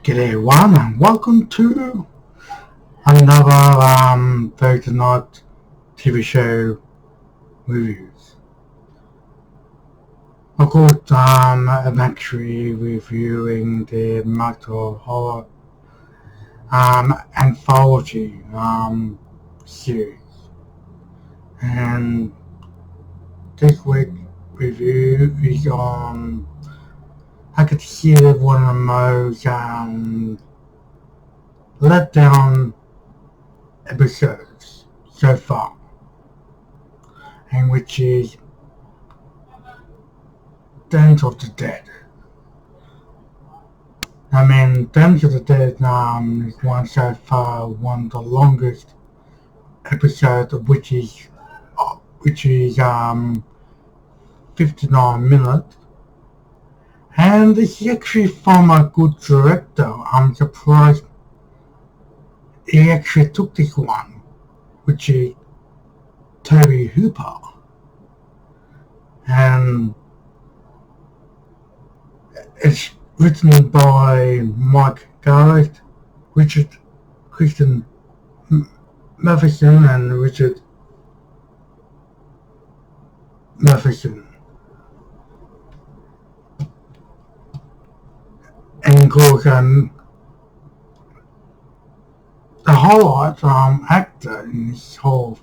G'day everyone and welcome to another Thursday night TV show reviews. Of course, I'm actually reviewing the Master Horror anthology series, and this week's review is on, I could consider one of the most let down episodes so far, and which is Dance of the Dead. Dance of the Dead is one so far one of the longest episodes, which is 59 minutes, and it's actually from a good director. I'm surprised he actually took this one, which is Toby Hooper, and it's written by Mike Garrett, Richard Christian Matheson, and Richard Matheson, and of course the highlight actor in this whole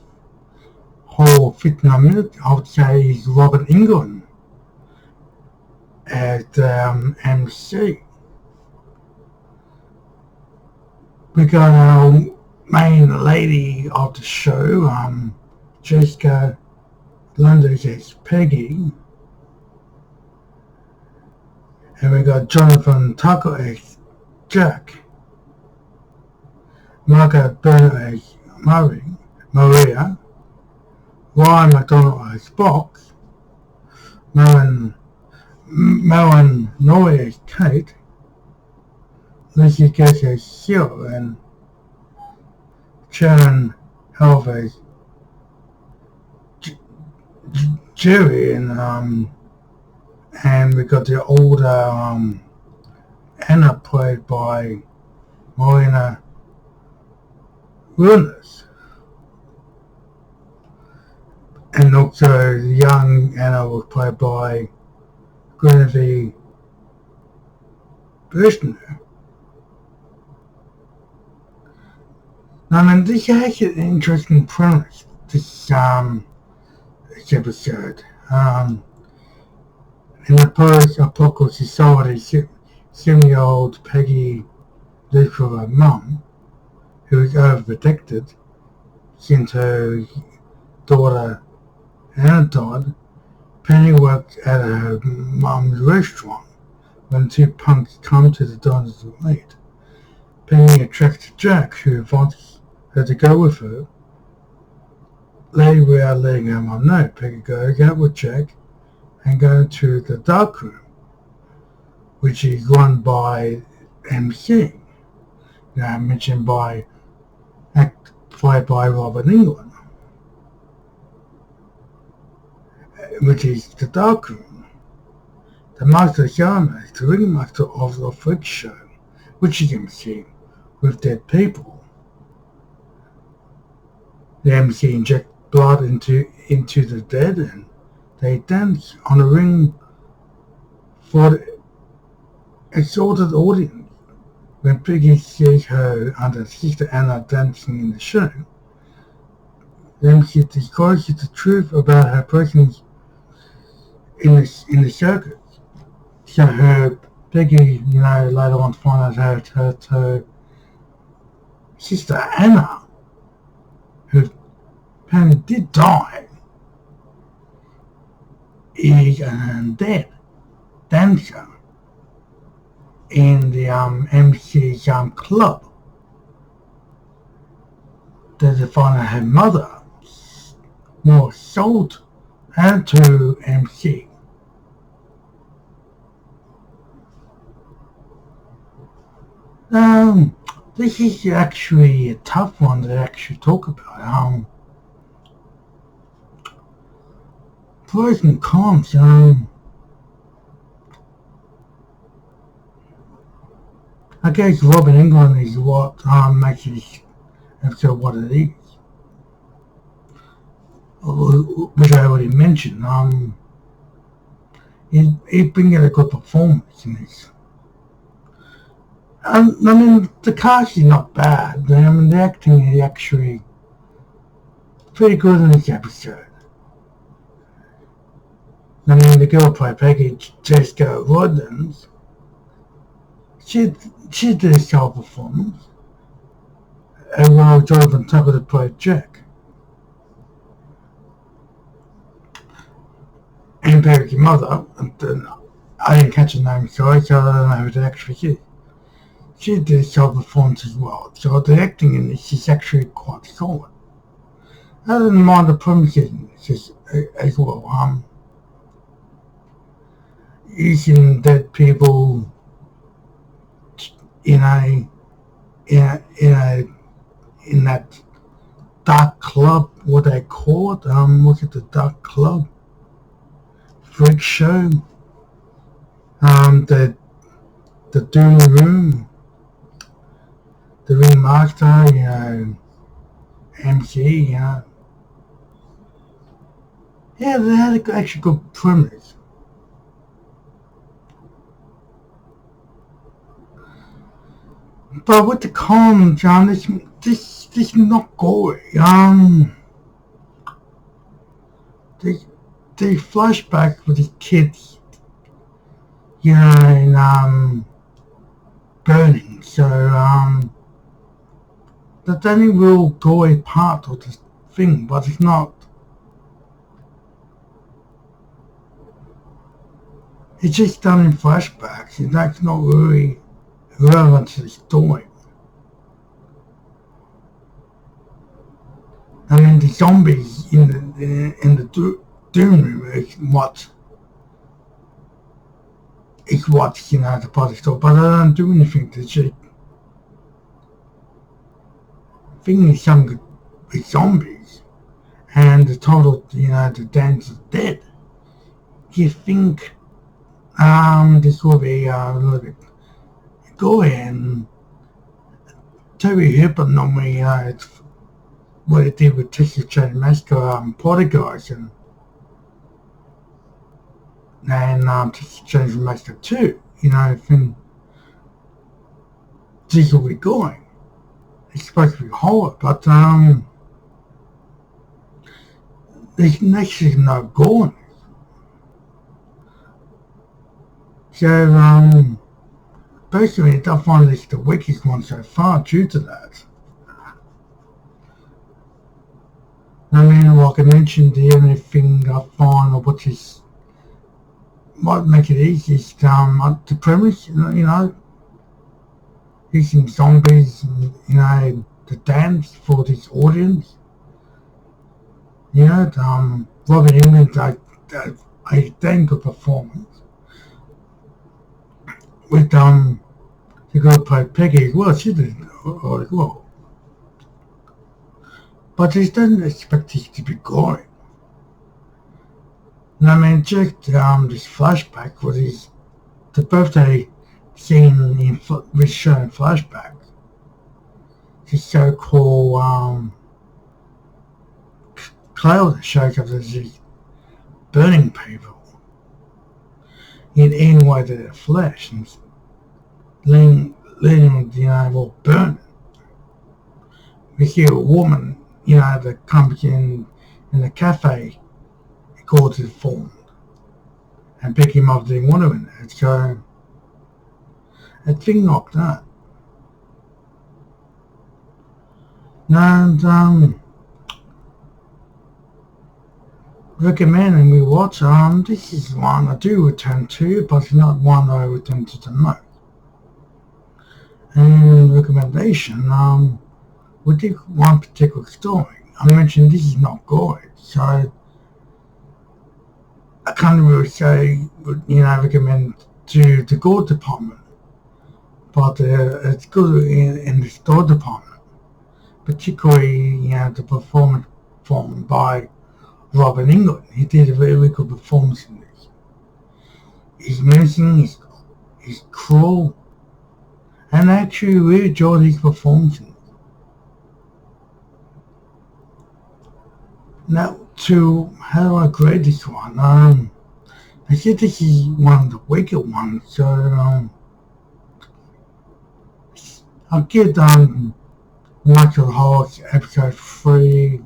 59 minutes, I would say, is Robert Englund as MC. We got our main lady of the show, Jessica Landers as Peggy, and we got Jonathan Tucker as Jack, Margaret Burnett as Maria, Ryan McDonald as Box, Marilyn Norrie as Kate, Lucy Gates as Seal, and Sharon Helf as Jerry, and we got the older Anna, played by Marina Williams, and also the young Anna was played by Guinevere Birchner. This has an interesting premise, this episode. In a post-apocalyptic society, 7-year-old Peggy lives with her mum, who is overprotected since her daughter Anna died. Penny works at her mum's restaurant when two punks come to the diner to meet. Penny attracts Jack, who wants her to go with her. Later, without letting her mum know, Peggy goes out with Jack and goes to the dark room, which is run by MC, mentioned by played by Robert Englund, which is the dark room. The master of Shaman is the ringmaster of the freak show, which is MC, with dead people. The MC injects blood into the dead, and they dance on a ring for the exalted audience. When Peggy sees her and her sister Anna dancing in the show, then she discloses the truth about her presence in the circus. So Peggy, later on finds out her sister Anna, who apparently did die, is an undead dancer in the MC's club. They find out her mother more sold her to MC. This is actually a tough one to actually talk about. Pros and cons. I guess Robin England is what makes this episode what it is. Which I already mentioned. He's bringing a good performance in this. I mean, the cast is not bad. I mean, the acting is actually pretty good in this episode. I mean, the girl played Peggy, Jessica Rodens, she did a solid performance. And while Jonathan Tucker played Jack. And Peggy's mother, I didn't catch her name, sorry, so I don't know who the actress is. She did a solid performance as well, so the acting in this is actually quite solid. I didn't mind the premises in this as well. Using dead people in that dark club, what they call it, what's it, the dark club? Freak show. The Doom Room. The Ringmaster, MC, Yeah, they had actually good premise. But with the cons, this is not gory. The flashback with the kids, in burning. So that's the only real gory part of the thing, but it's not. It's just done in flashbacks, and that's not really relevant to the story. I mean, the zombies in the Doom Room is what the part of the story, but I don't do anything to cheat. Thing is something with zombies and the total, the dance is dead. You think this will be a little bit gory, and Toby Hooper normally it's what it did with Texas Chain Massacre, Poltergeist, and Texas Chain Massacre 2. Then this will be going. It's supposed to be horror, but there's actually no gore. So personally, I find this the weakest one so far due to that. I mean, like I mentioned, the only thing I find of what might make it easy is the premise, using zombies, the dance for this audience. Robin England, a damn good performance. With the girl played Peggy as well, she did as well. But I don't expect it to be gory. And I mean, just this flashback with the birthday scene was shown flashback. The so-called cloud that shows up as these burning people in way to their flesh and leaning burning. We see a woman, that comes in the cafe, calls it formed, and pick him up didn't want to in there. So a thing like that. And recommending we watch. This is one I do return to, but it's not one I return to the most. And recommendation, we did one particular story. I mentioned this is not gory, so I can't really say, recommend to the gore department, but it's good in the store department, particularly the performance formed by Robin England. He did a very good performance in this. He's menacing, he's cruel, and and I actually really enjoyed his performances. Now, how do I grade this one? I said this is one of the weaker ones, so I'll give Michael Hall's episode 3,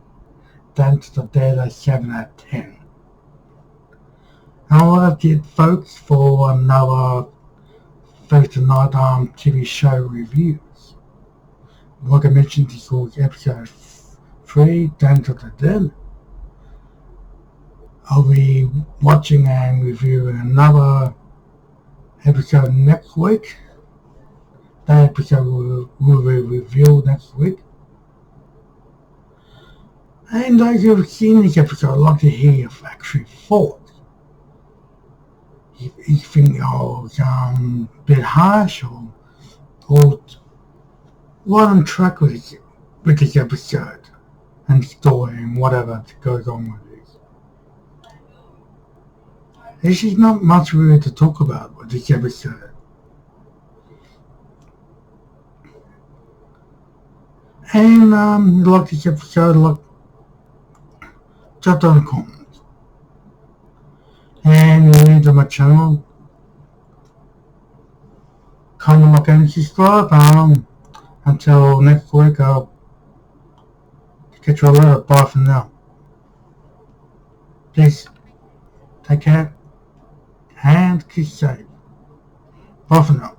Dance to the Dead, a 7 out of 10. And what I did, folks, for another Thursday night TV show reviews. Like I mentioned, this was episode 3, Dance to the Dead. I'll be watching and reviewing another episode next week. That episode will be revealed next week. And those who have seen this episode, I'd like to hear your actually thoughts. If you think it was a bit harsh or right on track with this episode and story and whatever goes on with this. There's just not much really to talk about with this episode. And like this episode, drop down the comments. And you're new to my channel, comment, like, and subscribe. Until next week, I'll catch you all later. Bye for now. Please take care and keep safe. Bye for now.